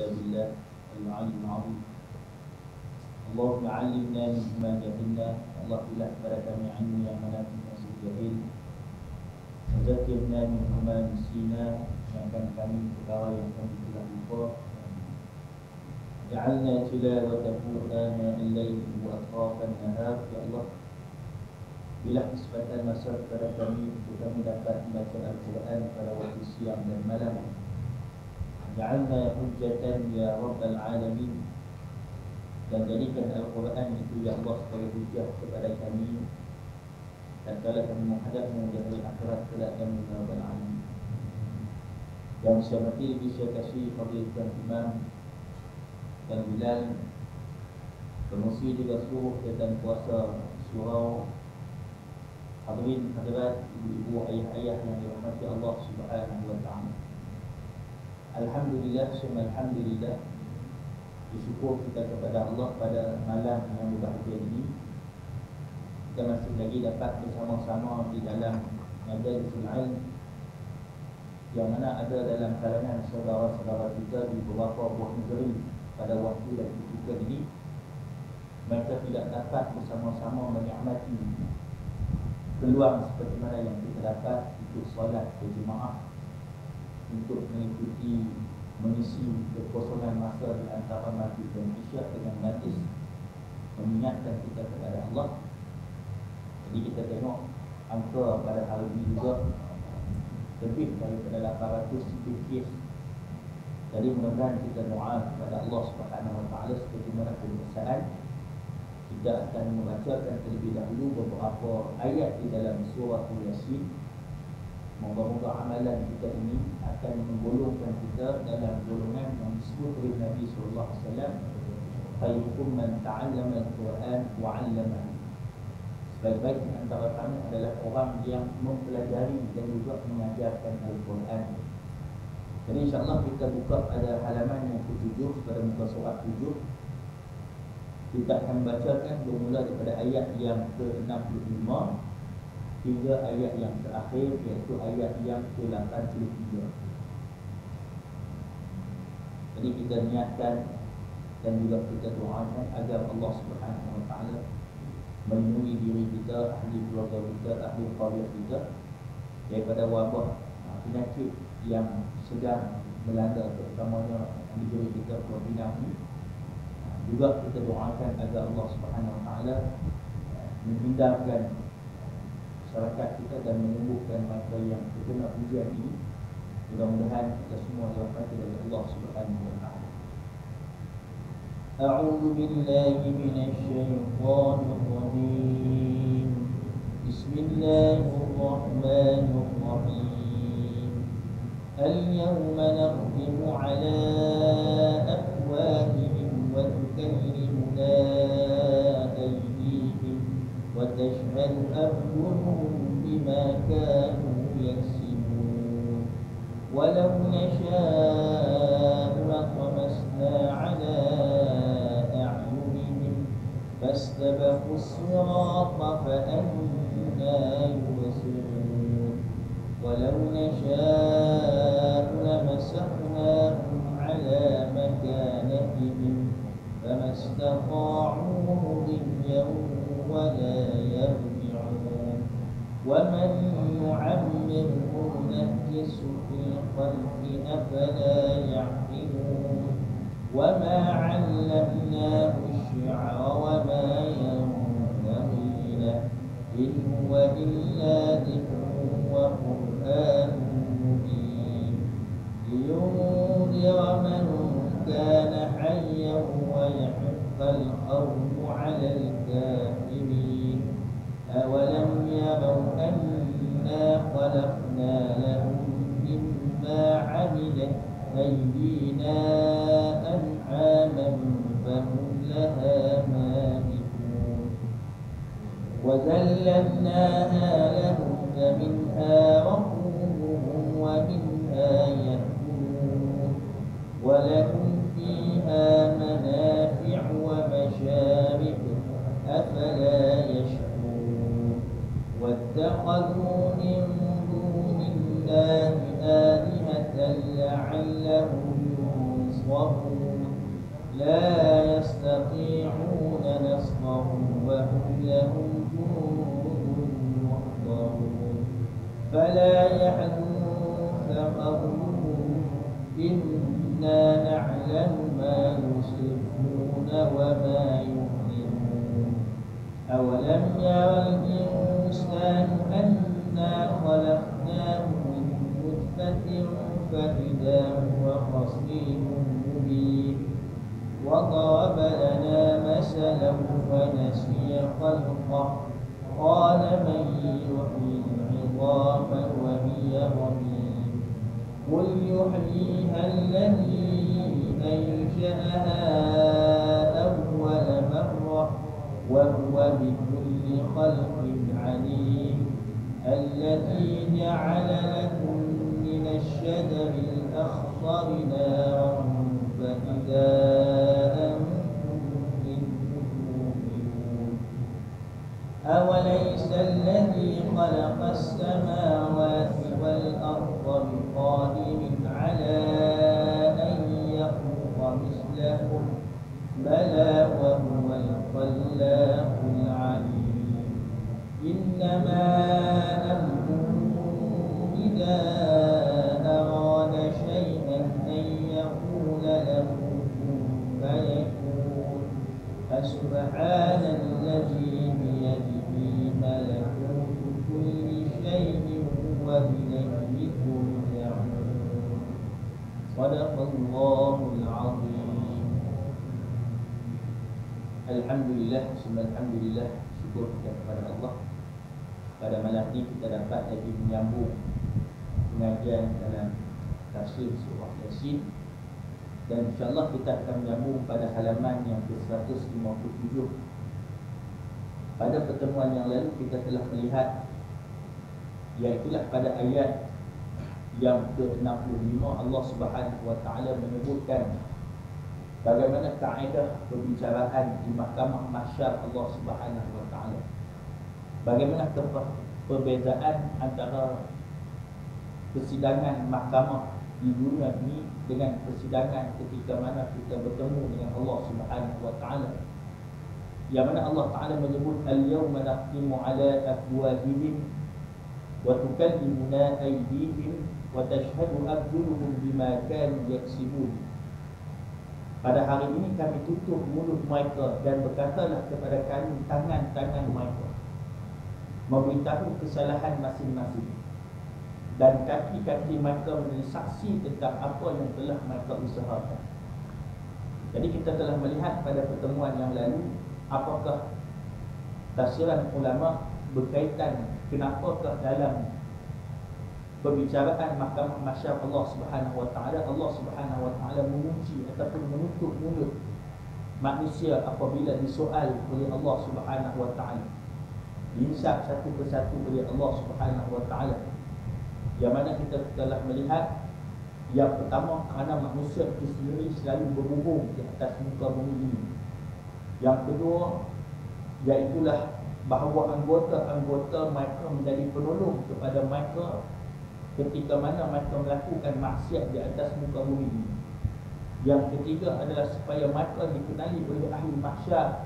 إلا بالله العلي العظيم. اللهم علمنا مما جهلنا. Allah pilih kepada kami ilmu yang mana kita jahil. Zakirna mimma nasina, ingatkan kami perkara yang kami telah lupa. Ja'alna tilawatahu ana al-lail wa atrafan nahar. Ya Allah, bila kesempatan masa kepada kami untuk kami dapat membaca Al-Quran pada waktu siang dan malam. Ja'alna hujjatan ya Rabbal Alamin, dan jadikan Al-Quran itu ya Allah sebagai hujjah kepada kami tatkala kami menghadapmu di hari akhirat kelak kami ya Rabbal Alamin. Yang saya mati bisa kasih fadilah Imam dan Bilal, pengusi juga seluruh kegiatan puasa surau, hadirin hadirat, ibu-ibu, ayah-ayah yang dirahmati Allah Subhanahu wa taala. Alhamdulillah, semua alhamdulillah, bersyukur kita kepada Allah pada malam yang berbahagia ini. Kita masih lagi dapat bersama-sama di dalam majlisul ilm, yang mana ada dalam kalangan saudara-saudara kita di beberapa buah negeri pada waktu dan ketika ini mereka tidak dapat bersama-sama menikmati peluang seperti mana yang kita dapat untuk solat berjemaah, untuk mengikuti mengisi kekosongan masa di antara maghrib dan isyak dengan majlis mengingatkan kita kepada Allah. Jadi kita tengok angka pada hari ini juga lebih daripada 800 kes. Jadi mudah-mudahan kita doa kepada Allah Subhanahu wa taala seperti mana kebiasaan kita akan membacakan terlebih dahulu beberapa ayat di dalam surah Yasin. Moga-moga amalan kita ini akan menggolongkan kita dalam golongan yang disebut oleh Nabi sallallahu alaihi wasallam, khairukum man ta'allama al-Quran wa 'allamahu. Sebaik-baik di antara kami adalah orang yang mempelajari dan juga mengajarkan Al-Quran. Jadi insya-Allah kita buka pada halaman yang ke-7 pada muka surat 7. Kita akan bacakan bermula daripada ayat yang ke-65 hingga ayat yang terakhir, iaitu ayat yang ke-83. Jadi kita niatkan dan juga kita doakan agar Allah Subhanahu wa taala melindungi diri kita, ahli keluarga kita, ahli qaryah kita daripada wabah penyakit yang sedang melanda terutamanya negeri kita Filipina ini. Juga kita doakan agar Allah Subhanahu wa taala menghindarkan masyarakat kita dan menyembuhkan mereka yang terkena ujian ini. Mudah-mudahan kita semua dirahmati oleh Allah Subhanahu wa taala. A'udzu billahi minasyaitonir rajim. Bismillahirrahmanirrahim. Al-yawma nakhtimu 'ala afwahihim wa tukallimuna aydihim wa tashhadu arjuluhum bima kanu yaksibun. Walau nasha'u latamasna 'ala a'yunihim fastabaqu as-sirata fa anna yubsirun. Walau nasha'u lamassahnaahum 'ala makanatihim fama istata'u mudiyyan wa la yarji'un. Wa man nu'ammirhu nahyisu fil khalqi afala ya'qilun. Wa ma 'allamnahu ash-shi'ra wa ma yanbaghi lahu, in huwa illa dhikrun wa qur'anun mubin. Liyunzira man kana hayyan wa yahqqa al-qawlu 'ala al-kafirin. Awalam yarau anna khalaqna lahum mimma 'amilat aydina an'aman fahum laha malikun. Wa zallalnaha lahum faminha rakubuhum wa minha ya'kulun. Wa lahum fiha manafi'u wa masharib afala yashkurun. واتخذوا من دون الله آلهة لعلهم ينصرون. يخافون لا يستطيعون نصرهم وهم لهم جند محضرون فلا يحزنك قولهم إنا نعلم ما يسرون وما يعلنون أولم ير الإنسان أنا خلقناه من نطفة فإذا هو خصيم مبين وضرب لنا مثلا ونسي خلقه قال من يحيي العظام وهي رميم قل يحييها الذي أنشأها أول مرة وهو بكل خلق عليم الذي جعل لكم من الشجر الأخضر نارا فإذا أنتم منه توقدون أوليس الذي خلق السماوات والأرض بقادر على أن يخلق مثلهم بلى وهو الخلاق العليم إنما أمره إذا أراد شيئا أن يقول له كن فيكون فسبحان الذي بيده ملكوت كل شيء وإليه ترجعون صدق الله العظيم. Alhamdulillah, alhamdulillah, syukur kita kepada Allah. Pada malam ini kita dapat lagi menyambung pengajian dalam tafsir surah Yasin, dan insyaAllah kita akan menyambung pada halaman yang ke-157. Pada pertemuan yang lalu kita telah melihat, iaitulah pada ayat yang ke-65 Allah Subhanahu wa taala menyebutkan bagaimana kaedah perbicaraan di mahkamah mahsyar Allah Subhanahu wa taala. Bagaimana perbezaan antara persidangan mahkamah di dunia ini dengan persidangan ketika mana kita bertemu dengan Allah Subhanahu wa taala. Yang mana Allah Taala menyebut al-yawma nakhtimu ala afwahihim wa tukallimuna aydihim wa tashhadu arjuluhum bima kanu yaksibun. Pada hari ini kami tutup mulut mereka dan berkatalah kepada kami tangan-tangan mereka, memberitahu kesalahan masing-masing, dan kaki-kaki mereka menjadi saksi tentang apa yang telah mereka usahakan. Jadi kita telah melihat pada pertemuan yang lalu apakah tafsiran ulama berkaitan kenapakah dalam perbicaraan mahkamah mahsyar Allah Subhanahu wa taala, Allah Subhanahu wa taala mengunci ataupun menutup mulut manusia apabila disoal oleh Allah Subhanahu wa taala, dihisab satu persatu oleh Allah Subhanahu wa taala. Yang mana kita telah melihat yang pertama, kerana manusia itu sendiri selalu berhubung di atas muka bumi ini. Yang kedua, iaitulah bahawa anggota-anggota mereka menjadi penolong kepada mereka ketika mana mereka melakukan maksiat di atas muka bumi ini. Yang ketiga adalah supaya mereka dikenali oleh ahli mahsyar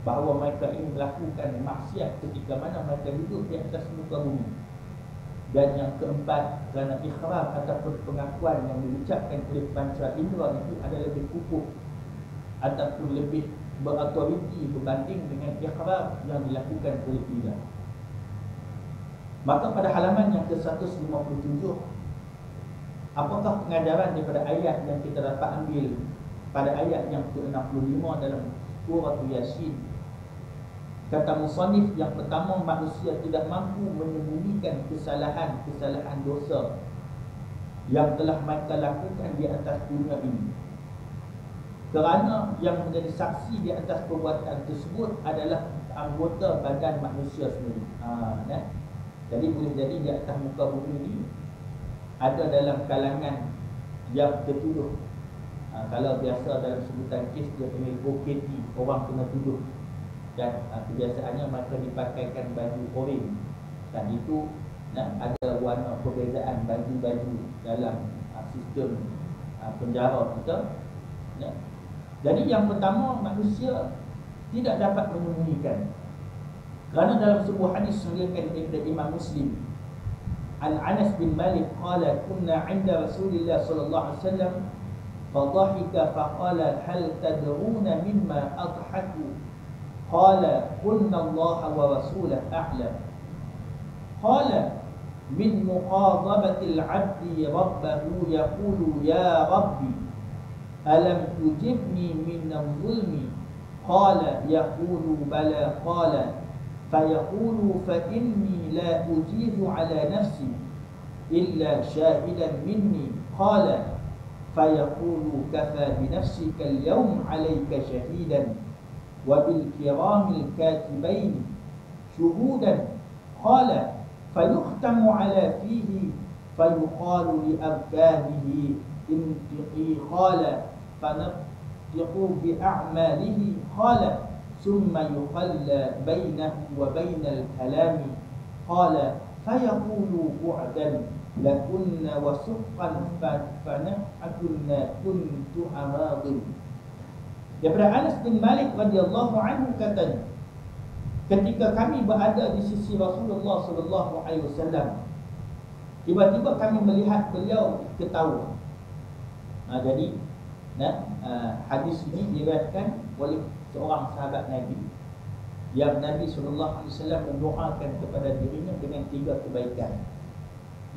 bahawa mereka ini melakukan maksiat ketika mana mereka duduk di atas muka bumi. Dan yang keempat, kerana ikhram ataupun pengakuan yang diucapkan oleh panca indera itu adalah lebih kukuh ataupun lebih berautoriti berbanding dengan ikhram yang dilakukan oleh lidah. Maka pada halaman yang ke-157, apakah pengajaran daripada ayat yang kita dapat ambil pada ayat yang ke-65 dalam surah Yasin? Kata musannif, yang pertama, manusia tidak mampu menyembunyikan kesalahan-kesalahan dosa yang telah mereka lakukan di atas dunia ini, kerana yang menjadi saksi di atas perbuatan tersebut adalah anggota badan manusia sendiri. Jadi boleh jadi di atas muka bumi ini ada dalam kalangan yang tertuduh. Kalau biasa dalam sebutan kes dia panggil OKT, orang kena tuduh. Dan kebiasaannya mereka dipakaikan baju oranye, dan itu ada warna perbezaan baju-baju dalam sistem penjara kita. Ya. Jadi yang pertama, manusia tidak dapat menyembunyikan. Kerana dalam sebuah hadis diriwayatkan oleh Imam Muslim, an Anas bin Malik qala kunna 'inda Rasulillah sallallahu alaihi wasallam fadhahika faqala hal tadruna mimma adhaku qala qulna Allah wa rasulahu a'lam qala min muqadabati al-'abdi rabbahu yaqulu ya rabbi alam tujibni min al-zulmi qala yaqulu bala qala fayaqulu fa inni la ujizu ala nafsi illa shahidan minni qala fayaqulu kafa bi nafsika al-yawm alayka shahidan wa bil kiramil katibain shuhudan qala fayukhtamu ala fihi fayuqalu li arkanihi intiqi qala fanatiqu bi a'malihi qala ثم يخلى بينه وبين الكلام قال فيقول بعدا لكنا وسقا فنحكنا كنت أراضي. Daripada Anas bin Malik radhiyallahu anhu katanya, ketika kami berada di sisi Rasulullah sallallahu alaihi wasallam, tiba-tiba kami melihat beliau ketawa. Jadi hadis ini diriwayatkan oleh seorang sahabat Nabi yang Nabi sallallahu alaihi wasallam mendoakan kepada dirinya dengan 3 kebaikan.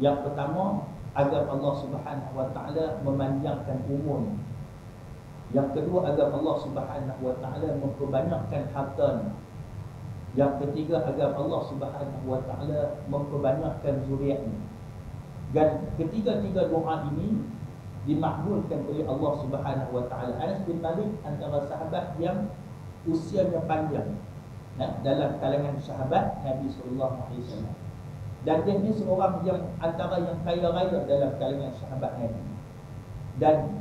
Yang pertama, agar Allah Subhanahu wa taala memanjangkan umur. Yang kedua, agar Allah Subhanahu wa taala memperbanyakkan hartanya. Yang ketiga, agar Allah Subhanahu wa taala memperbanyakkan zuriatnya. Dan ketiga-tiga doa ini dimakbulkan oleh Allah Subhanahu wa taala. Anas bin Malik antara sahabat yang usianya panjang dalam kalangan sahabat Nabi sallallahu alaihi wasallam. Dan dia ni seorang yang antara yang kaya raya dalam kalangan sahabat Nabi. Dan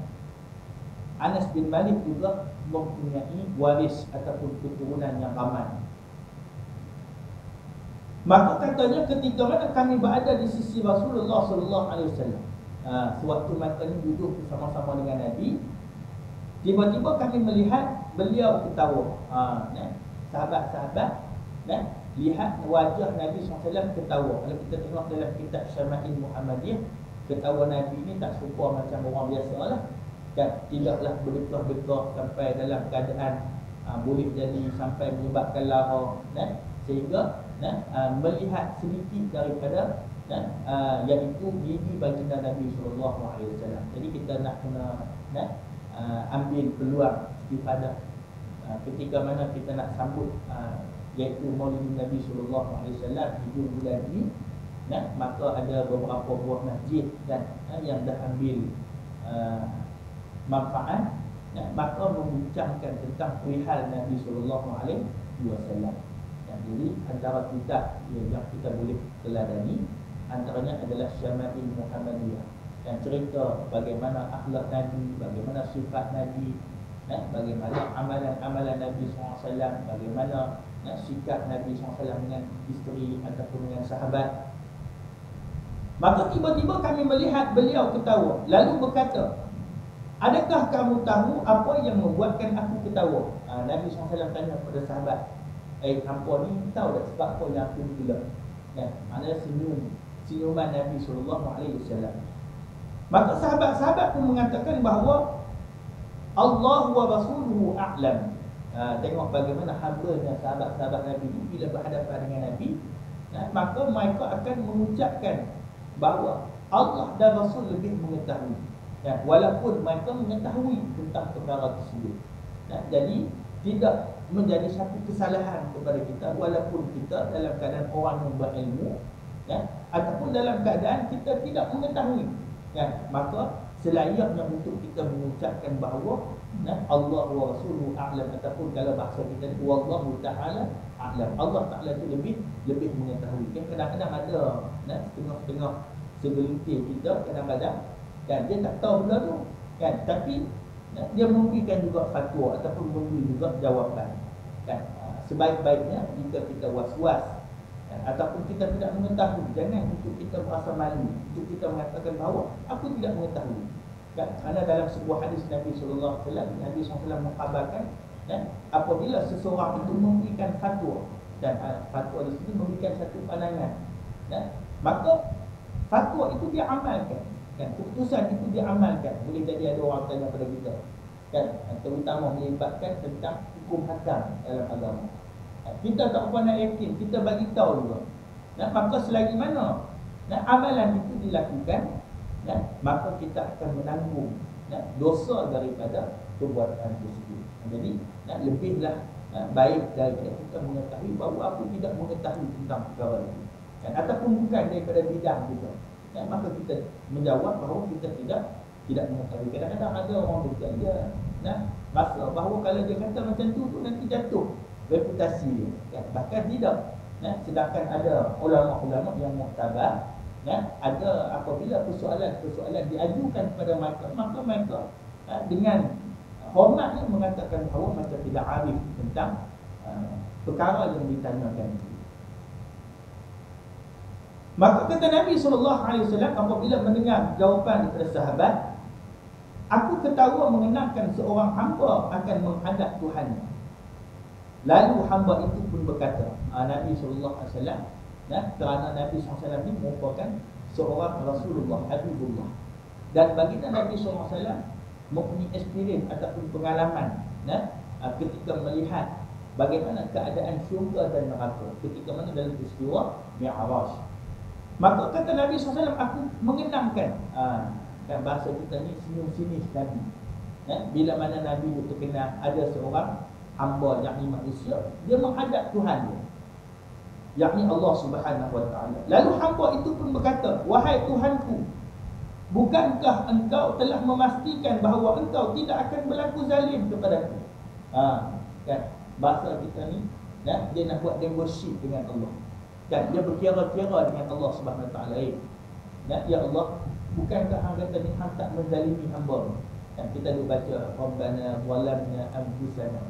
Anas bin Malik juga mempunyai waris ataupun keturunan yang ramai. Maka katanya ketika mana kami berada di sisi Rasulullah sallallahu alaihi wasallam, sewaktu mereka ni duduk bersama-sama dengan Nabi, tiba-tiba kami melihat beliau ketawa. Sahabat-sahabat lihat wajah Nabi SAW ketawa. Kalau kita tengok dalam kitab Syama'il Muhammadiyah, ketawa Nabi ni tak serupa macam orang biasa lah. Dan tidaklah berdekah-dekah sampai dalam keadaan boleh jadi sampai menyebabkan lara, sehingga melihat sedikit daripada iaitu gigi baginda Nabi SAW. Jadi kita nak kena ambil peluang istifadah ketika mana kita nak sambut iaitu Maulid Nabi SAW hujung bulan ini, maka ada beberapa buah masjid dan yang dah ambil manfaat, maka membincangkan tentang perihal Nabi SAW. Jadi antara kitab yang kita boleh teladani antaranya adalah Syama'il Muhammadiyah, yang cerita bagaimana akhlak Nabi, bagaimana sifat Nabi, bagaimana amalan-amalan Nabi SAW, bagaimana sikap Nabi SAW dengan isteri ataupun dengan sahabat. Maka tiba-tiba kami melihat beliau ketawa, lalu berkata, adakah kamu tahu apa yang membuatkan aku ketawa? Nabi SAW tanya kepada sahabat, hampa ni tahu tak sebab apa yang aku gila? Maknanya senyuman Nabi SAW. Maka sahabat-sahabat pun mengatakan bahawa Allah wa rasuluhu a'lam. Tengok bagaimana hambanya sahabat-sahabat Nabi ini bila berhadapan dengan Nabi, maka mereka akan mengucapkan bahawa Allah dan Rasul lebih mengetahui, walaupun mereka mengetahui tentang perkara tersebut. Jadi tidak menjadi satu kesalahan kepada kita walaupun kita dalam keadaan orang yang berilmu, ataupun dalam keadaan kita tidak mengetahui. Maka selayaknya untuk kita mengucapkan bahawa Allah wa rasuluhu a'lam, ataupun kalau bahasa kita wallahu ta'ala a'lam, Allah Ta'ala itu lebih mengetahui. Kadang-kadang ada setengah-setengah segelintir kita kadang-kadang dia tak tahu benda tu, tapi dia memberikan juga fatwa ataupun memberi juga jawapan. Sebaik-baiknya jika kita was-was ataupun kita tidak mengetahui, jangan untuk kita merasa malu untuk kita mengatakan bahawa aku tidak mengetahui. kan? Kerana dalam sebuah hadis Nabi sallallahu alaihi wasallam, Nabi sallallahu alaihi wasallam mengkhabarkan, apabila seseorang itu memberikan fatwa, dan fatwa di sini memberikan satu pandangan, maka fatwa itu dia amalkan, kan? Keputusan itu dia amalkan. Boleh jadi ada orang tanya pada kita, kan? Terutama melibatkan tentang hukum hakam dalam agama. Kita tak pernah yakin, kita bagi tahu juga. Maka selagi mana amalan itu dilakukan, maka kita akan menanggung dosa daripada perbuatan tersebut. Jadi lebihlah baik daripada kita mengetahui bahawa aku tidak mengetahui tentang perkara itu, ataupun bukan daripada bidang kita, maka kita menjawab bahawa kita tidak mengetahui. Kadang-kadang ada orang berkata, rasa bahawa kalau dia kata macam tu nanti jatuh reputasi dia, bahkan tidak. Sedangkan ada ulama-ulama yang muktabar, ada apabila persoalan diajukan kepada mereka, maka mereka dengan hormatnya mengatakan bahawa mereka tidak arif tentang perkara yang ditanyakan itu. Maka kata Nabi SAW apabila mendengar jawapan daripada sahabat, aku ketawa mengenangkan seorang hamba akan menghadap Tuhan. Lalu hamba itu pun berkata, Nabi SAW, kerana Nabi SAW ini merupakan seorang Rasulullah, Habibullah. Dan baginda Nabi SAW mempunyai experience ataupun pengalaman ketika melihat bagaimana keadaan syurga dan neraka ketika mana dalam peristiwa Mi'raj. Maka kata Nabi SAW, aku mengenangkan, kan bahasa kita ni senyum sinis Nabi. Bila mana Nabi terkenal ada seorang hamba, yakni manusia, dia menghadap Tuhan dia, yakni Allah Subhanahu wa ta'ala. Lalu hamba itu pun berkata, wahai Tuhanku, bukankah engkau telah memastikan bahawa engkau tidak akan berlaku zalim kepadaku? Kan bahasa kita ni, dia nak buat demonstrate dengan Allah, kan dia berkira-kira dengan Allah Subhanahu wa ta'ala. Ya Allah, bukankah hang kata ni hang tak menzalimi hamba? Kan kita duk baca Rabbana zalamna anfusana,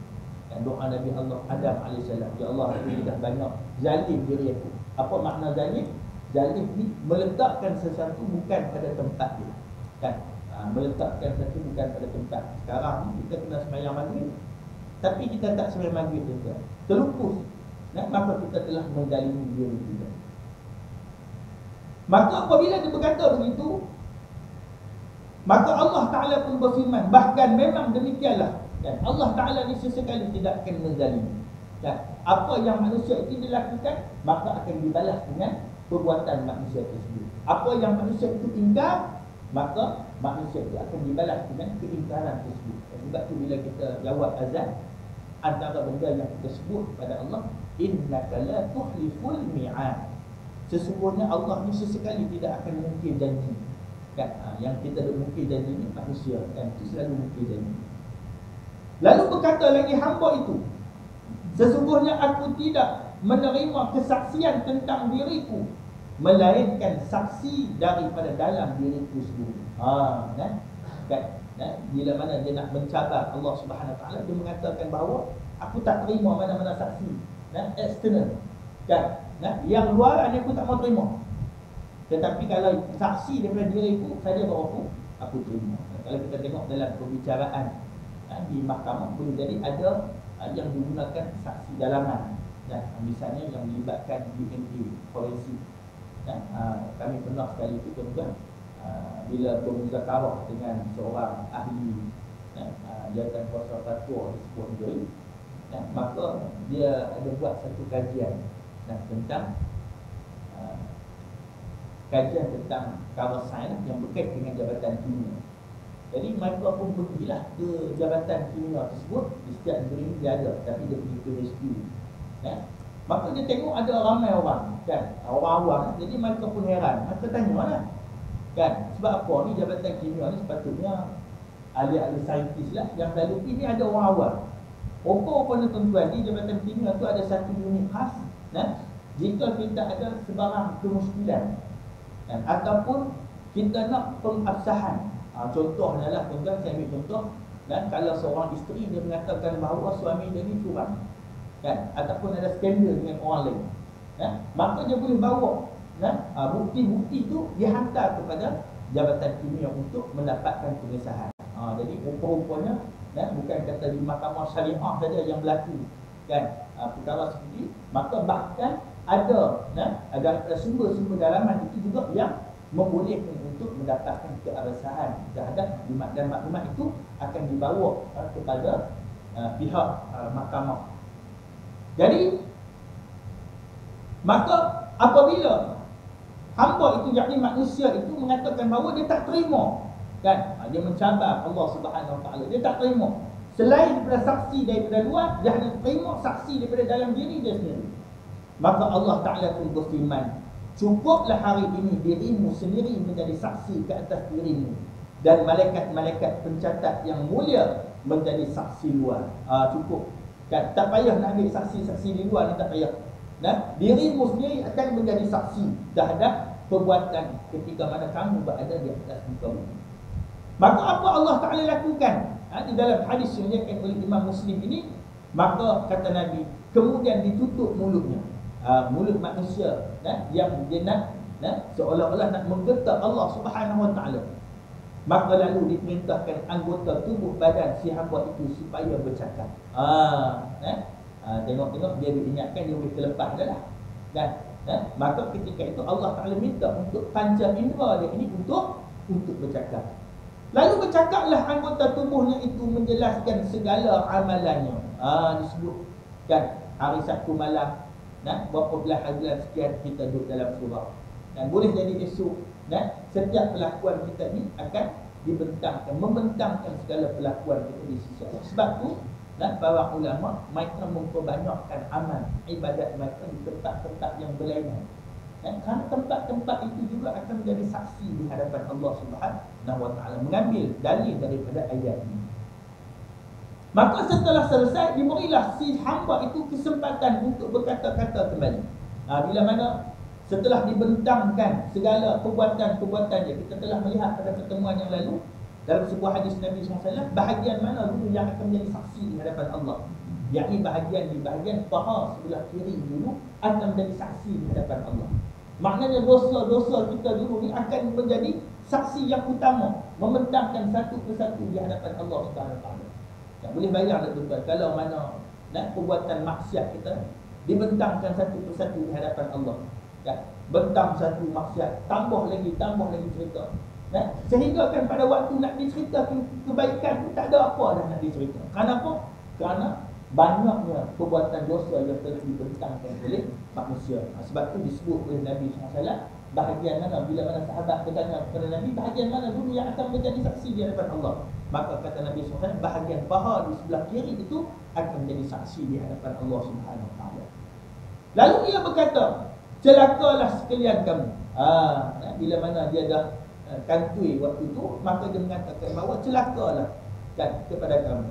doa Nabi Allah Adam AS, ya Allah, aku dah banyak zalim diri aku. Apa makna zalim? Zalim ni meletakkan sesuatu bukan pada tempat dia, kan? Meletakkan sesuatu bukan pada tempat. Sekarang ni kita kena sembahyang maghrib, tapi kita tak sembahyang maghrib juga, terlupus, maka kita telah menzalimi diri kita. Maka apabila dia berkata begitu, maka Allah Ta'ala pun berfirman, bahkan memang demikianlah, dan Allah Ta'ala ni sesekali tidak akan menzalimi. Dan apa yang manusia itu dilakukan, maka akan dibalas dengan perbuatan manusia tersebut. Apa yang manusia itu ingkar, maka manusia itu akan dibalas dengan keingkaran tersebut. Sebab tu bila kita jawab azan, antara benda yang kita sebut pada Allah, innaka la tukhliful mi'ad, sesungguhnya Allah ni sesekali tidak akan mungkir janji, kan? Yang kita ada mungkir janji ni manusia, kan? Itu selalu mungkir janji. Lalu berkata lagi hamba itu, sesungguhnya aku tidak menerima kesaksian tentang diriku, melainkan saksi daripada dalam diriku sendiri. Bila mana dia nak mencabar Allah Subhanahu Wa Taala, dia mengatakan bahawa aku tak terima mana-mana saksi eksternal, kan? Yang luar ni aku tak mau terima. Tetapi kalau saksi daripada diriku saja baru aku terima. Kalau kita tengok dalam perbicaraan di mahkamah, boleh jadi ada yang digunakan saksi dalaman, misalnya yang melibatkan DNA forensik. Kami pernah sekali itu tuan-tuan, bila bermuzakarah dengan seorang ahli jawatan kuasa fatwa di sebuah negeri, maka dia ada buat satu kajian tentang kawasan yang berkait dengan jabatan kimia. Jadi mereka pun pergilah ke jabatan kimia tersebut. Di setiap negeri ni dia ada, tapi dia pergi ke HQ. Maka dia tengok ada ramai orang, kan, orang awam. Jadi mereka pun heran. Mereka tanyalah, kan, sebab apa ni jabatan kimia ni sepatutnya ahli-ahli saintis lah yang lalu. Ini ada orang awam. Rupa-rupanya tuan-tuan, di jabatan kimia tu ada satu unit khas. Jika kita ada sebarang kemuskilan, ataupun kita nak pengabsahan, contohnya lah tuan-tuan, saya ambil contoh, kalau seorang isteri dia mengatakan bahawa suami dia ni curang, kan, ataupun ada skandal dengan orang lain, maka dia boleh bawa bukti-bukti tu dihantar kepada jabatan kimia untuk mendapatkan pengesahan. Jadi rupa-rupanya bukan kata di mahkamah syariah saja yang berlaku kan perkara seperti, maka bahkan ada sumber-sumber dalaman itu juga yang membolehkan untuk mendapatkan keabsahan terhadap maklumat, dan maklumat itu akan dibawa kepada pihak mahkamah. Jadi maka apabila hamba itu, yakni manusia itu mengatakan bahawa dia tak terima kan, dia mencabar Allah Subhanahu Wa Taala, dia tak terima selain daripada saksi daripada luar, dia hanya terima saksi daripada dalam diri dia sendiri, maka Allah Taala pun berfirman, cukuplah hari ini dirimu sendiri menjadi saksi ke atas dirimu, dan malaikat-malaikat pencatat yang mulia menjadi saksi luar. Cukup kan, tak payah nak ambil saksi-saksi di luar ni, tak payah. Dirimu sendiri akan menjadi saksi terhadap perbuatan ketika mana kamu berada di atas muka bumi. Maka apa Allah Ta'ala lakukan di dalam hadis yang diriwayatkan oleh Imam Muslim ini, maka kata Nabi, kemudian ditutup mulutnya, mulut manusia yang dia nak seolah-olah nak menggetar Allah Subhanahu Wa Taala. Maka lalu diperintahkan anggota tubuh badan si hamba itu supaya bercakap. Tengok-tengok dia diingatkan, dia boleh terlepas dah lah kan. Maka ketika itu Allah Ta'ala minta untuk panca indera dia ini untuk bercakap. Lalu bercakaplah anggota tubuhnya itu menjelaskan segala amalannya. Disebutkan hari Sabtu malam, berapa belas bulan sekian kita duduk dalam surau, dan boleh jadi esok setiap pelakuan kita ni akan membentangkan segala pelakuan kita di sisi Allah. Sebab tu para ulama mereka memperbanyakkan amal ibadat mereka di tempat-tempat yang berlainan, kerana tempat-tempat itu juga akan menjadi saksi di hadapan Allah Subhanahu Wa Taala, mengambil dalil daripada ayat ini. Maka setelah selesai, diberilah si hamba itu kesempatan untuk berkata-kata kembali. Bila mana setelah dibentangkan segala perbuatan-perbuatannya, kita telah melihat pada pertemuan yang lalu dalam sebuah hadis Nabi SAW, bahagian mana dulu yang akan menjadi saksi di hadapan Allah, yakni bahagian paha sebelah kiri dulu akan menjadi saksi di hadapan Allah. Maknanya dosa-dosa kita dulu ni akan menjadi saksi yang utama, membentangkan satu persatu di hadapan Allah Subhanahu Wa Taala. Boleh bayang tak tuan-tuan, kalau mana perbuatan maksiat kita dibentangkan satu persatu di hadapan Allah, bentang satu maksiat, tambah lagi cerita, sehingga kan pada waktu nak diceritakan kebaikan pun tak ada apa dah nak dicerita. Kenapa? Kerana banyaknya perbuatan dosa yang telah dibentangkan oleh manusia. Sebab tu disebut oleh Nabi SAW, bahagian mana, bila mana sahabat bertanya kepada Nabi, bahagian mana dulu yang akan menjadi saksi di hadapan Allah, maka kata Nabi SAW, bahagian paha di sebelah kiri itu akan menjadi saksi di hadapan Allah Subhanahu Wa Taala. Lalu dia berkata, celakalah sekalian kamu. Bila mana dia dah kantui waktu itu, maka dia mengatakan bahawa celakalah kepada kamu,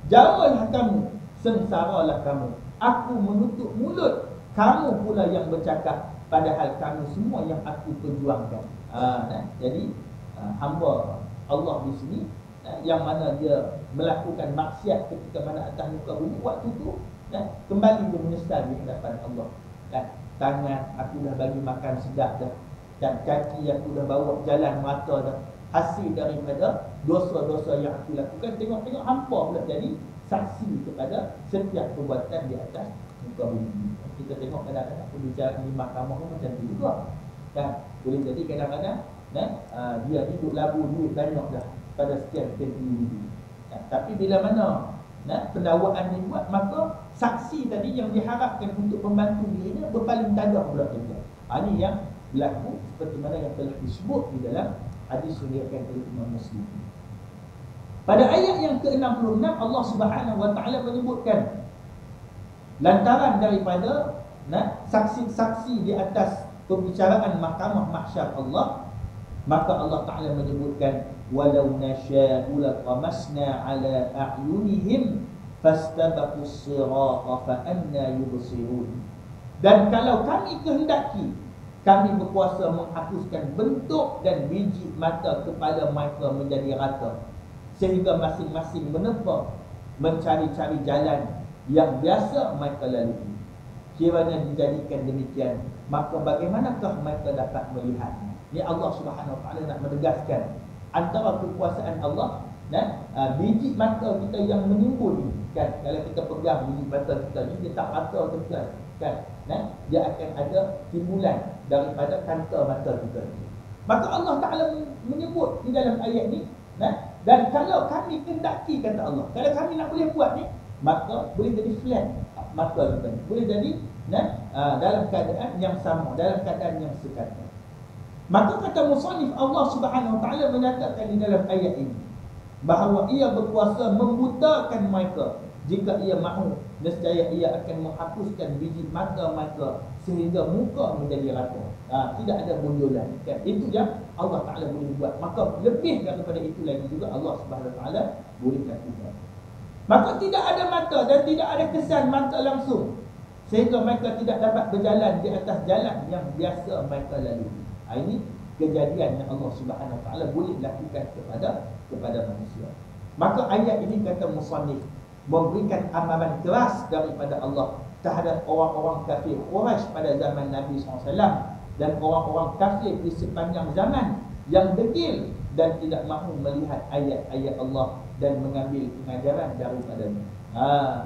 jauhlah kamu, sengsaralah kamu, aku menutup mulut, kamu pula yang bercakap, padahal kamu semua yang aku perjuangkan. Jadi hamba Allah di sini yang mana dia melakukan maksiat ketika mana atas muka bumi, waktu itu kembali dia menyesal di hadapan Allah. Tangan aku dah bagi makan sedap dah, dan kaki aku dah bawa jalan merata dah, hasil daripada dosa-dosa yang aku lakukan. Tengok-tengok hampa pula jadi saksi kepada setiap perbuatan di atas muka bumi. Kita tengok kadang-kadang pembicaraan di mahkamah pun macam tu juga kan. Boleh jadi kadang-kadang dia hidup labu duit banyak dah pada sekian-sekian ini. Tapi bila mana pendakwaan dibuat, maka saksi tadi yang diharapkan untuk membantu dirinya berpaling tadah pula juga. Ini yang berlaku seperti mana yang telah disebut di dalam hadis yang diriwayatkan oleh Imam Muslim. Pada ayat yang ke-66 Allah Subhanahu Wa Taala menyebutkan, lantaran daripada saksi-saksi di atas pembicaraan mahkamah mahsyar Allah, maka Allah Ta'ala menyebutkan, walau nasya'u laqamasna ala a'yunihim fastabaqus sirata fa anna yubsirun. Dan kalau kami kehendaki, kami berkuasa menghapuskan bentuk dan biji mata kepala mereka menjadi rata, sehingga masing-masing menempuh mencari-cari jalan yang biasa mereka lalui. Kiranya dijadikan demikian, maka bagaimanakah mereka dapat melihat? Ni Allah Subhanahu Wa Taala nak menegaskan antara kekuasaan Allah biji mata kita yang menimbul ni kan, kalau kita pegang biji mata kita ni, dia tak rata tegas kan, dia akan ada timbulan daripada kanta mata kita ni. Maka Allah Ta'ala menyebut di dalam ayat ni, dan kalau kami kendaki, kata Allah, kalau kami nak boleh buat ni, maka boleh jadi flat mata kita ni, boleh jadi dalam keadaan yang sama, dalam keadaan yang sekata. Maka kata musannif, Allah Subhanahu Wa Ta'ala menyatakan di dalam ayat ini bahawa ia berkuasa membutakan mereka jika ia mahu, nescaya ia akan menghapuskan biji mata mereka sehingga muka menjadi rata. Tidak ada bunyolan kan? Itu yang Allah Ta'ala boleh buat. Maka lebih daripada itu lagi juga Allah Subhanahu Wa Ta'ala boleh lakukan. Maka tidak ada mata dan tidak ada kesan mata langsung, sehingga mereka tidak dapat berjalan di atas jalan yang biasa mereka lalui. Ini kejadian yang Allah Subhanahu Wa Ta'ala boleh lakukan kepada manusia. Maka ayat ini, kata musannif, memberikan amaran keras daripada Allah terhadap orang-orang kafir Quraisy pada zaman Nabi SAW dan orang-orang kafir di sepanjang zaman yang degil dan tidak mahu melihat ayat-ayat Allah dan mengambil pengajaran daripadanya.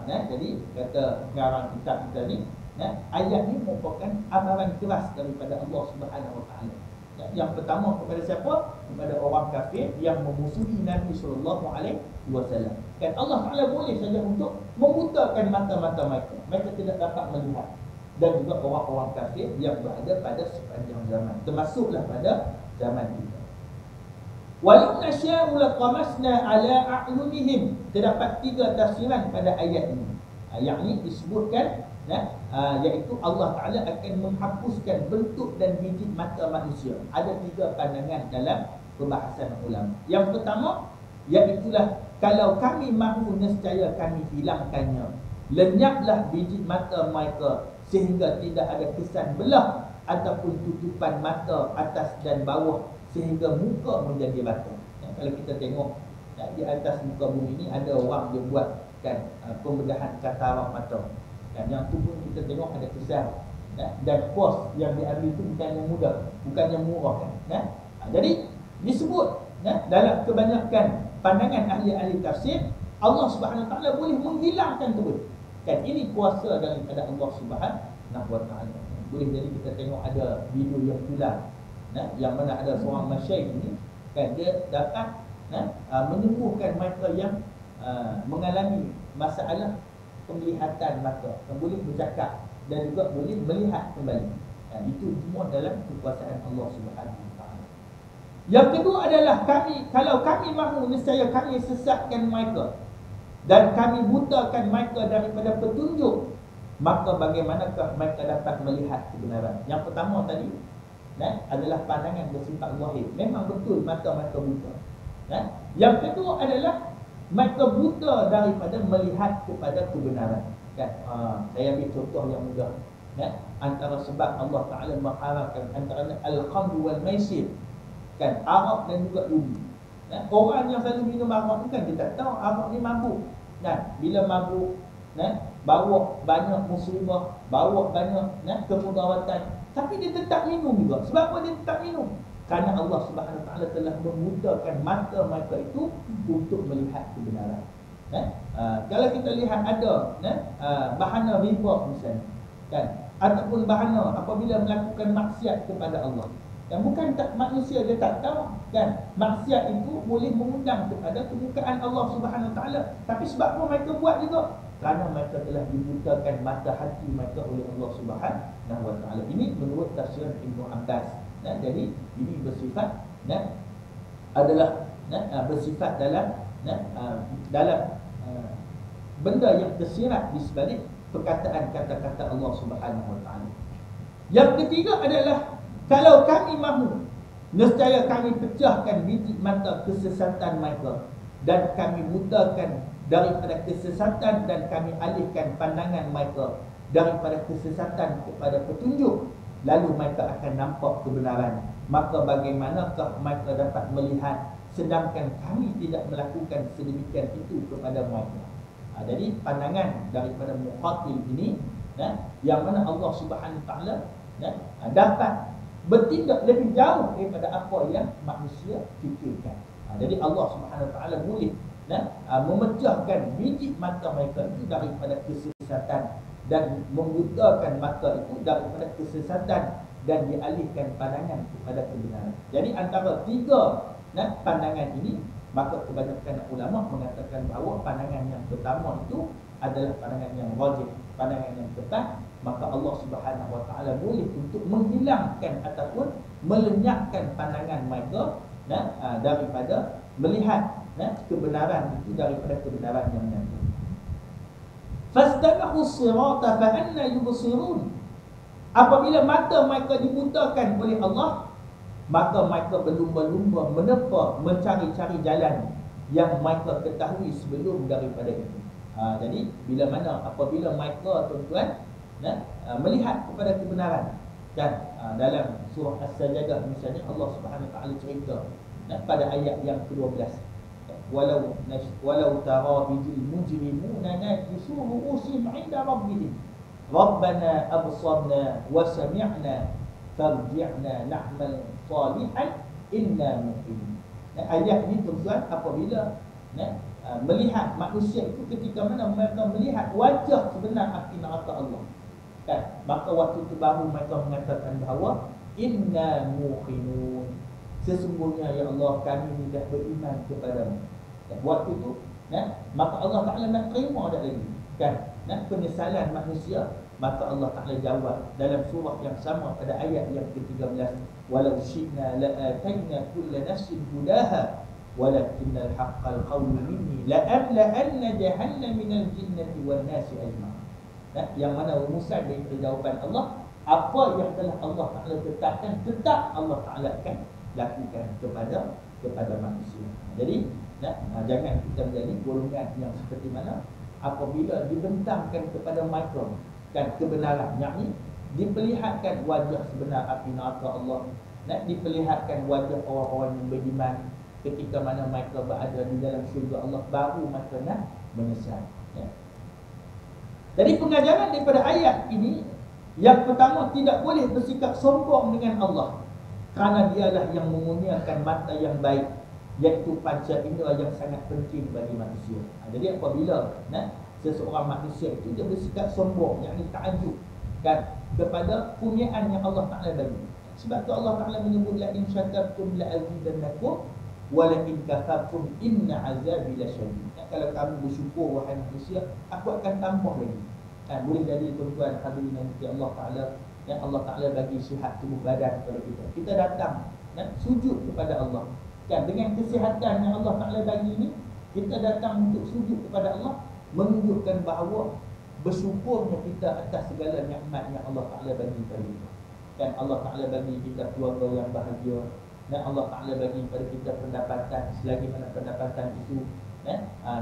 Jadi kata pengarang kitab kita ni, ayat ni merupakan amaran keras daripada Allah Subhanahu Wa Taala. Yang pertama kepada siapa? Kepada orang kafir yang memusuhi Nabi sallallahu alaihi wasallam. Dan Allah Taala boleh saja untuk membutakan mata-mata mereka. Mereka tidak dapat melihat. Dan juga orang-orang kafir yang berada pada sepanjang zaman, termasuklah pada zaman kita. Walau nasya'u laqamasna ala a'yunihim. Terdapat 3 tafsiran pada ayat ini. Yang ini disebutkan iaitu Allah Ta'ala akan menghapuskan bentuk dan biji mata manusia. Ada 3 pandangan dalam perbahasan ulama. Yang pertama, iaitulah kalau kami mahu, nescaya kami hilangkannya. Lenyaplah biji mata mereka sehingga tidak ada kesan belah ataupun tutupan mata atas dan bawah sehingga muka menjadi rata. Kalau kita tengok di atas muka bumi ini, ada orang dia buat kan pembedahan katarak mata. Yang tu pun kita tengok ada kesan, dan kos yang diambil itu bukannya mudah, bukannya murah kan. Jadi disebut dalam kebanyakan pandangan ahli-ahli tafsir, Allah Subhanahu Wa Taala boleh menghilangkan terus kan. Ini kuasa daripada Allah Subhanahu Wa Taala. Boleh jadi kita tengok ada video yang tular, yang mana ada seorang masyayikh ini kan, dia dapat menyembuhkan mereka yang mengalami masalah penglihatan mata, yang boleh bercakap dan juga boleh melihat kembali. Itu semua dalam kekuasaan Allah Subhanahu Wa Taala. Yang kedua adalah kalau kami mahu, nescaya kami sesatkan mereka dan kami butakan mereka daripada petunjuk, maka bagaimanakah mereka dapat melihat kebenaran? Yang pertama tadi adalah pandangan bersifat zahir. Memang betul mata mereka buta. Yang kedua adalah mereka buta daripada melihat kepada kebenaran kan. Saya ambil contoh yang mudah. Antara sebab Allah Ta'ala mengharamkan antara al-khamr wal maisir kan, arak dan juga judi. Orang yang selalu minum arak tu kan, dia tak tahu arak ni mabuk. Bila mabuk, bawa banyak musibah, bawa banyak kemudaratan, tapi dia tetap minum juga. Sebab apa dia tetap minum? Kerana Allah Subhanahu Wa Taala telah memudahkan mata mereka itu untuk melihat kebenaran. Kalau kita lihat ada bahana riba misalnya kan, ataupun bahana apabila melakukan maksiat kepada Allah, yang bukan tak manusia dia tak tahu kan, maksiat itu boleh mengundang kepada kemurkaan Allah Subhanahu Wa Taala. Tapi sebab apa mereka buat juga? Kerana mereka telah dibutakan mata hati mereka oleh Allah Subhanahu Wa Taala. Ini menurut tafsir Ibnu Abbas. Jadi ini bersifat adalah bersifat dalam benda yang tersirat di sebalik perkataan kata-kata Allah Subhanahu Wa Taala. Yang ketiga adalah kalau kami mahu, nescaya kami pecahkan biji mata kesesatan mereka dan kami butakan daripada kesesatan dan kami alihkan pandangan mereka daripada kesesatan kepada petunjuk, lalu mereka akan nampak kebenaran. Maka bagaimanakah mereka dapat melihat sedangkan kami tidak melakukan sedemikian itu kepada mereka? Jadi pandangan daripada Muqatil ini yang mana Allah Subhanahu Wa Taala dapat bertindak lebih jauh daripada apa yang manusia fikirkan. Jadi Allah Subhanahu Wa Taala boleh memecahkan biji mata mereka itu daripada kesesatan dan membutakan mata itu daripada kesesatan dan dialihkan pandangan kepada kebenaran. Jadi antara tiga pandangan ini, maka kebanyakan ulama mengatakan bahawa pandangan yang pertama itu adalah pandangan yang rajih, pandangan yang tepat. Maka Allah Subhanahu Wa Taala boleh untuk menghilangkan ataupun melenyapkan pandangan mereka daripada melihat kebenaran itu daripada kebenaran yang nyata. Fastabahu sirata fa anna yubsirun. Apabila mata mereka dibutakan oleh Allah, maka mereka berlumba-lumba menepa mencari-cari jalan yang mereka ketahui sebelum daripada itu. Jadi apabila mereka tuan-tuan melihat kepada kebenaran, dan dalam surah As-Sajdah misalnya Allah Subhanahu Wa Taala cerita pada ayat yang ke-12, walau tara bidil mujrimuna nakisu ru'usihim 'inda rabbihim rabbana absarna wa sami'na farji'na na'mal salihan inna muqinun. Ayat ini tuan-tuan apabila melihat manusia itu ketika mana mereka melihat wajah sebenar api neraka Allah, maka waktu itu baru mereka mengatakan bahawa inna muqinun, sesungguhnya ya Allah kami dah beriman kepadamu. Waktu itu maka Allah Ta'ala nak terima dah lagi penyesalan manusia. Maka Allah Ta'ala jawab dalam surah yang sama pada ayat yang ke-13, walau syi'na la'atayna kulla nafsin hudaha walakinnal haqqal qawlu minni la'amla'anna jahannama minal jinnati wan nasi ajma'in. Yang mana rumusan dari jawaban Allah, apa yang telah Allah Ta'ala tetapkan, tetap Allah Ta'ala akan lakukan kepada manusia. Jadi jangan kita menjadi golongan yang seperti mana apabila dibentangkan kepada mereka kebenaran, yakni diperlihatkan wajah sebenar api neraka Allah, diperlihatkan wajah orang-orang yang beriman ketika mana mereka berada di dalam syurga Allah, baru mereka nak menyesal. Jadi pengajaran daripada ayat ini, yang pertama, tidak boleh bersikap sombong dengan Allah, kerana dialah yang mengurniakan mata yang baik, iaitu panca indera yang sangat penting bagi manusia. Jadi apabila seseorang manusia itu dia bersikap sombong, yakni ta'ajub kepada kurniaan yang Allah Ta'ala bagi. Sebab tu Allah Ta'ala menyebut la in syakartum la azidannakum wa la in kafartum inna azabi lasyadid. Kalau kamu bersyukur wahai manusia, aku akan tambah lagi. Boleh jadi tuan-tuan hadirin nanti Allah Ta'ala yang Allah Ta'ala bagi sihat tubuh badan kepada kita. Kita datang sujud kepada Allah. Dengan kesihatan yang Allah Ta'ala bagi ini, kita datang untuk sujud kepada Allah, menunjukkan bahawa bersyukurnya kita atas segala nikmat yang Allah Ta'ala bagi kepada kita. Allah Ta'ala bagi kita keluarga yang bahagia, dan Allah Ta'ala bagi kepada kita pendapatan, selagi mana pendapatan itu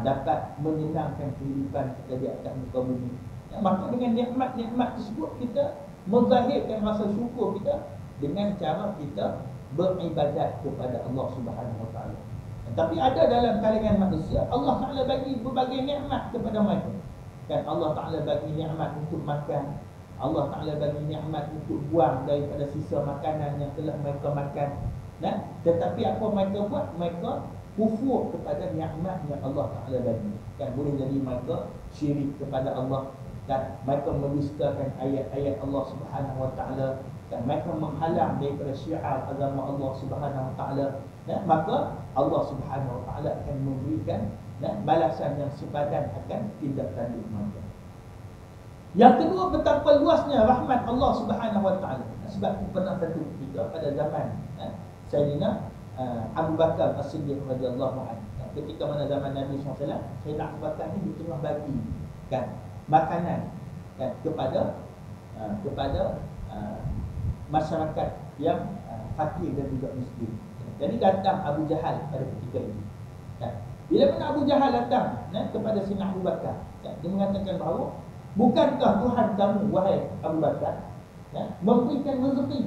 dapat menyenangkan kehidupan kita di atas muka bumi. Maka dengan nikmat-nikmat tersebut kita menzahirkan rasa syukur kita dengan cara kita beribadat kepada Allah Subhanahu Wa Taala. Tapi ada dalam kalangan manusia, Allah Ta'ala bagi berbagai nikmat kepada mereka. Allah Ta'ala bagi nikmat untuk makan, Allah Ta'ala bagi nikmat untuk buang daripada sisa makanan yang telah mereka makan. Tetapi apa mereka buat? Mereka kufur kepada nikmat yang Allah Ta'ala bagi. Boleh jadi mereka syirik kepada Allah, mereka mendustakan ayat-ayat Allah Subhanahu Wa Ta'ala, mereka menghalang daripada syiar agama Allah Subhanahu Wa Ta'ala. Maka Allah Subhanahu Wa Ta'ala akan memberikan balasan yang sepadan akan tindak tanduk mereka. Yang kedua, betapa luasnya rahmat Allah Subhanahu Wa Ta'ala. Sebab pernah satu ketika pada zaman Sayyidina Abu Bakar As-Siddiq radhiyallahu anhu, ketika mana zaman Nabi SAW, Sayyidina Abu Bakar ini tengah bagi makanan kepada masyarakat yang fakir dan juga miskin. Jadi datang Abu Jahal pada ketika itu. Bila mana Abu Jahal datang kepada Sayyidina Abu Bakar, dia mengatakan bahawa, bukankah Tuhan kamu wahai Abu Bakar memberikan rezeki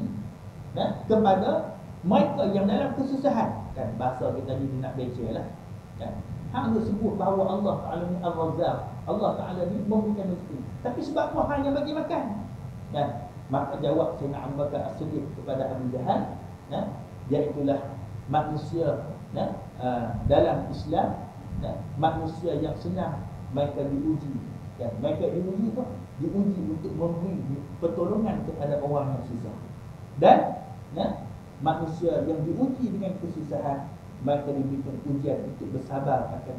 kepada mereka yang dalam kesusahan? Bahasa kita ni nak baca lah. Hang sebut bahawa Allah Ta'ala ni Ar-Razzaq, Allah Ta'ala ni memberikan rezeki. Tapi sebab apa hanya bagi makan? Maka jawab Sayyidina Abu Bakar As-Siddiq kepada Abu Jahal, iaitulah manusia dalam Islam, manusia yang senang mereka diuji, mereka diuji untuk memberi pertolongan kepada orang yang susah. Dan manusia yang diuji dengan kesusahan, mereka diberikan ujian untuk bersabar akan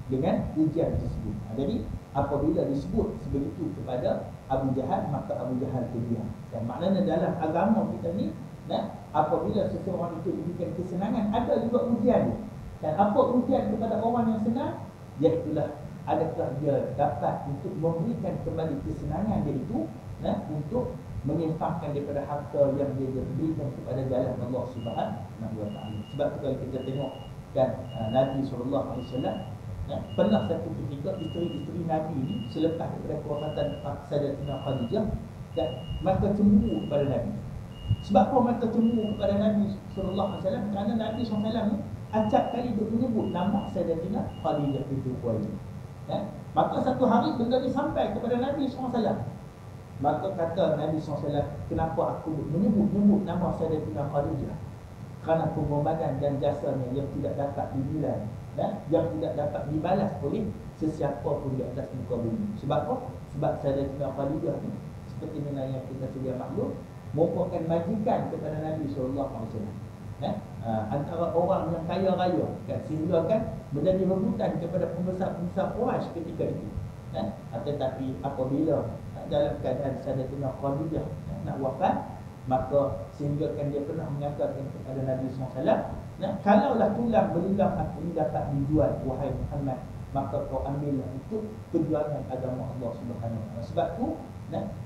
dengan ujian tersebut. Jadi apabila disebut sebegitu kepada Abu Jahal, maka Abu Jahal terdiam. Dan maknanya dalam agama kita ni, apabila seseorang itu diberikan kesenangan, ada juga ujian. Dan apa ujian kepada orang yang senang? Iaitulah adakah dia dapat untuk memberikan kembali kesenangan dia itu, untuk menyimpangkan daripada harta yang dia berikan kepada jalan Allah Subhanahu wa taala. Sebab tu kalau kita tengok kan, Nabi SAW pernah satu ketika isteri-isteri Nabi ini selepas daripada kewafatan Sayyidatina Khadijah, dan mereka cemburu kepada Nabi. Sebab apa mereka cemburu kepada Nabi SAW? Kerana Nabi SAW acap kali dia menyebut nama Sayyidatina Khadijah binti Khuwailid. Maka satu hari benda ni sampai kepada Nabi SAW. Maka kata Nabi SAW, kenapa aku menyebut nama Sayyidatina Khadijah? Kerana pengorbanan dan jasanya yang tidak dapat dinilai, yang tidak dapat dibalas oleh sesiapa pun di atas muka bumi. Sebab apa? Sebab Sayyidatina Khadijah ni, seperti mana yang kita sedia maklum, merupakan majikan kepada Nabi SAW. Antara orang yang kaya raya, sehingga kan menjadi rebutan kepada pembesar-pembesar Quraisy ketika itu. Tetapi apabila dalam keadaan Sayyidatina Khadijah nak wafat, maka sehingga kan dia pernah mengatakan kepada Nabi SAW, kalaulah tulang belulang aku ini dapat dijual, wahai Muhammad, maka kau ambillah untuk perjuangan agama Allah Subhanahu wa taala. Sebab tu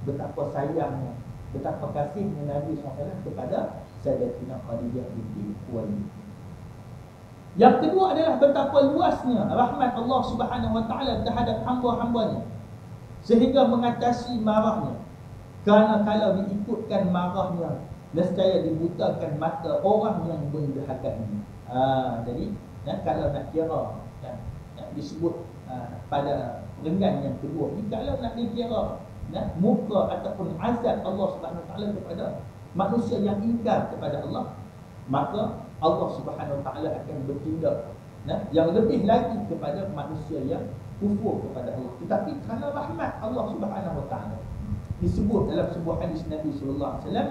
betapa sayangnya, betapa kasihnya Nabi SAW kepada Sayyidatina Khadijah binti Khuwailid. Yang kedua adalah betapa luasnya rahmat Allah Subhanahu wa taala terhadap hamba-hambanya, sehingga mengatasi marahnya. Kerana kalau diikutkan marahnya, nescaya dibutakan mata orang yang menjahatkan ini. Jadi kalau nak kira, disebut pada renggan yang kedua ni, kalau nak dikira muka ataupun azab Allah Subhanahu wa taala kepada manusia yang ingkar kepada Allah, maka Allah Subhanahu wa taala akan bertindak yang lebih lagi kepada manusia yang kufur kepada Allah. Tetapi kerana rahmat Allah Subhanahu wa taala, disebut dalam sebuah hadis Nabi sallallahu alaihi wasallam,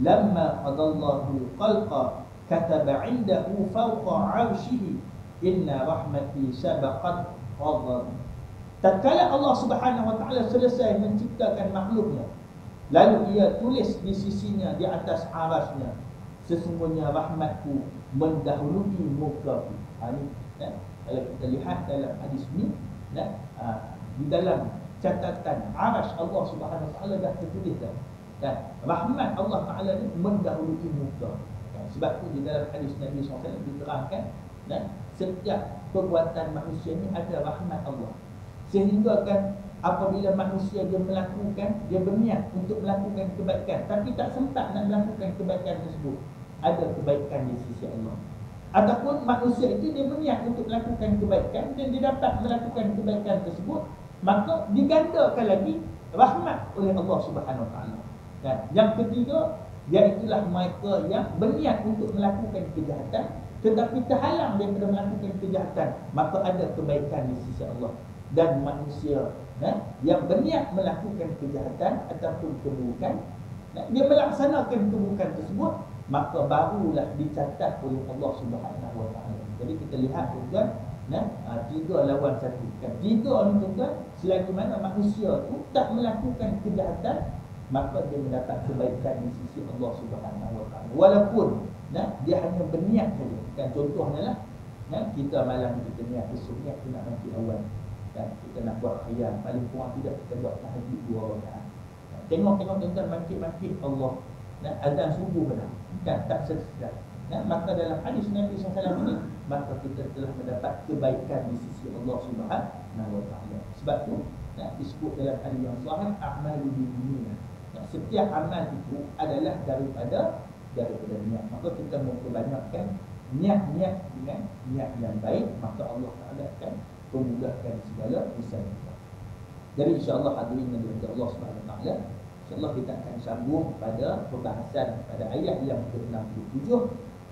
lamma qadallahu al-khalqa kataba 'indahu fawqa 'arsyihi inna rahmati sabaqat ghadab. Tatkala Allah Subhanahu wa taala selesai menciptakan makhluknya, lalu ia tulis di sisinya di atas arasnya, sesungguhnya rahmatku mendahului mukaku. Ini kalau kita lihat dalam hadis ni, di dalam catatan arasy Allah Subhanahu wa taala dah tertulis dah. Dan rahmat Allah Taala ni mendahului muka. Sebab tu di dalam hadis Nabi SAW diterangkan, setiap perbuatan manusia ni ada rahmat Allah. Sehingga kan apabila manusia dia melakukan, dia berniat untuk melakukan kebaikan, tapi tak sempat nak melakukan kebaikan tersebut, ada kebaikan di sisi Allah. Ataupun manusia itu dia berniat untuk melakukan kebaikan dan dia dapat melakukan kebaikan tersebut, maka digandakan lagi rahmat oleh Allah Subhanahu wa taala. Dan yang ketiga, iaitulah mereka yang berniat untuk melakukan kejahatan tetapi terhalang daripada melakukan kejahatan, maka ada kebaikan di sisi Allah. Dan manusia yang berniat melakukan kejahatan ataupun keburukan, dia melaksanakan keburukan tersebut, maka barulah dicatat oleh Allah Subhanahu wa taala. Jadi kita lihat tuan, tiga lawan satu. Tiga ni tuan, selagi mana manusia tu tak melakukan kejahatan, maka dia mendapat kebaikan di sisi Allah Subhanahu wa taala. Walaupun dia hanya berniat saja. Dan contohnya lah, kita malam kita niat esok niat kita nak mandi awal, dan kita nak buat khiyam, paling kurang tidak kita buat tahajud 2 rakaat. Tengok tuan bangkit Allah, azan subuh dah, dan tak sedar. Maka dalam hadis Nabi SAW ini, maka kita telah mendapat kebaikan di sisi Allah Subhanahu wa taala. Sebab tu disebut dalam hadis yang sahih, a'malu binniyat. Setiap amal itu adalah daripada niat. Maka kita memperbanyakkan niat-niat dengan niat yang baik, maka Allah Taala akan memudahkan segala usaha kita. Jadi insya-Allah hadirin yang dirahmati Allah Subhanahu wa taala, InsyaAllah kita akan sambung pada pembahasan pada ayat yang ke-67,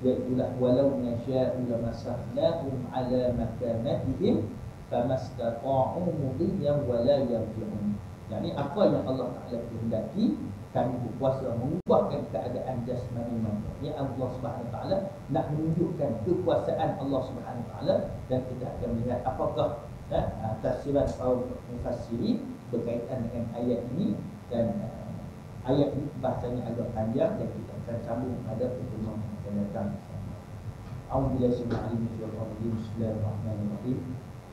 iaitulah walau nasya'u lamassaknahum ala makanatihim famastata'u mudiyyan wala yarji'un. Yani apa yang Allah Ta'ala kehendaki, kami berkuasa mengubahkan keadaan jasmani mereka. Ya, Allah Subhanahu Wa Ta'ala nak menunjukkan kekuasaan Allah Subhanahu Wa Ta'ala, dan kita akan melihat apakah tafsiran para mufassirin berkaitan dengan ayat ini. Dan ayat ini bahasanya agak panjang dan kita akan sambung pada pertemuan yang akan datang. A'udzubillahi minasyaitonir rajim. Bismillahirrahmanirrahim.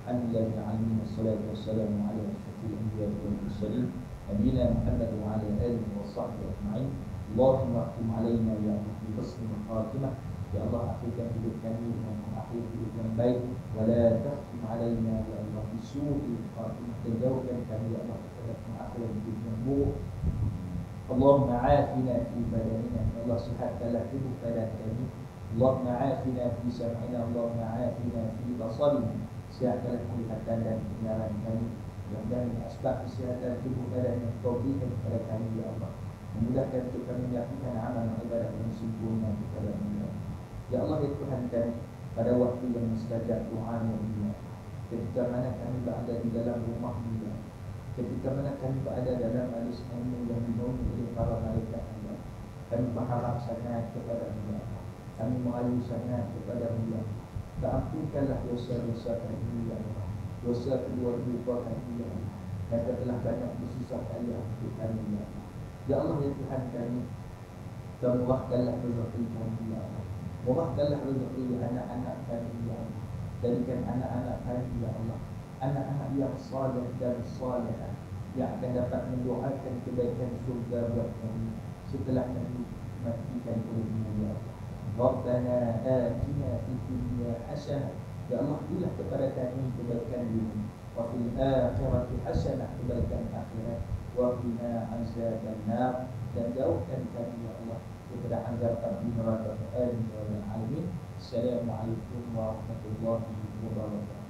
Alhamdulillahi alamin wassalatu wassalamu ala asyrafil anbiya'i wal mursalin nabiyina Muhammad wa ala alihi wa sahbihi ajma'in. Allahumma khtim alaina ya Allah bi husnil khatimah. Ya Allah, akhirkan hidup kami dengan akhir hidup yang baik. Wa la takhtim alaina ya Allah bi su'il khatimah. Jauhkan kami ya Allah dari akhir hidup yang buruk. Allahumma afina fi badanina. Ya Allah, sihatkanlah tubuh badan kami. Allahumma afina fi sam'ina. Allahumma afina fi basarina. Sihatkanlah penglihatan dan pendengaran kami. Dan asbab kesihatan tubuh badan yang kau berikan kepada kami ya Allah, memudahkan untuk kami melakukan amal ibadah yang sempurna kepada Allah. Ya Allah, ya Tuhan kami, pada waktu yang mustajab doa ini, ketika mana kami berada di dalam rumah ini, ketika mana kami berada dalam majlis ilmu yang dinaungi oleh para malaikat Allah, kami berharap sangat kepada Allah, kami merayu sangat kepada Allah. Ampunkanlah dosa-dosa kami ya Allah, dosa kedua bapa kami ya Allah, yang telah banyak bersusah payah untuk kami ya Allah. Ya Allah, ya Tuhan kami, murahkanlah rezeki kami ya Allah, murahkanlah rezeki anak-anak kami ya Allah. Jadikan anak-anak kami ya Allah anak-anak yang saleh dan salihah, yang akan dapat mendoakan kebaikan surga buat kami setelah kami matikan olehmu ya Allah. Rabbana atina fid dunya hasanah. Ya Allah, berilah kepada kami kebaikan dunia, wa fil akhirati hasanah, kebaikan akhirat, wa qina azabannar, dan jauhkan kami ya Allah daripada azab di neraka. Amin ya rabbal alamin. Assalamualaikum warahmatullahi wabarakatuh.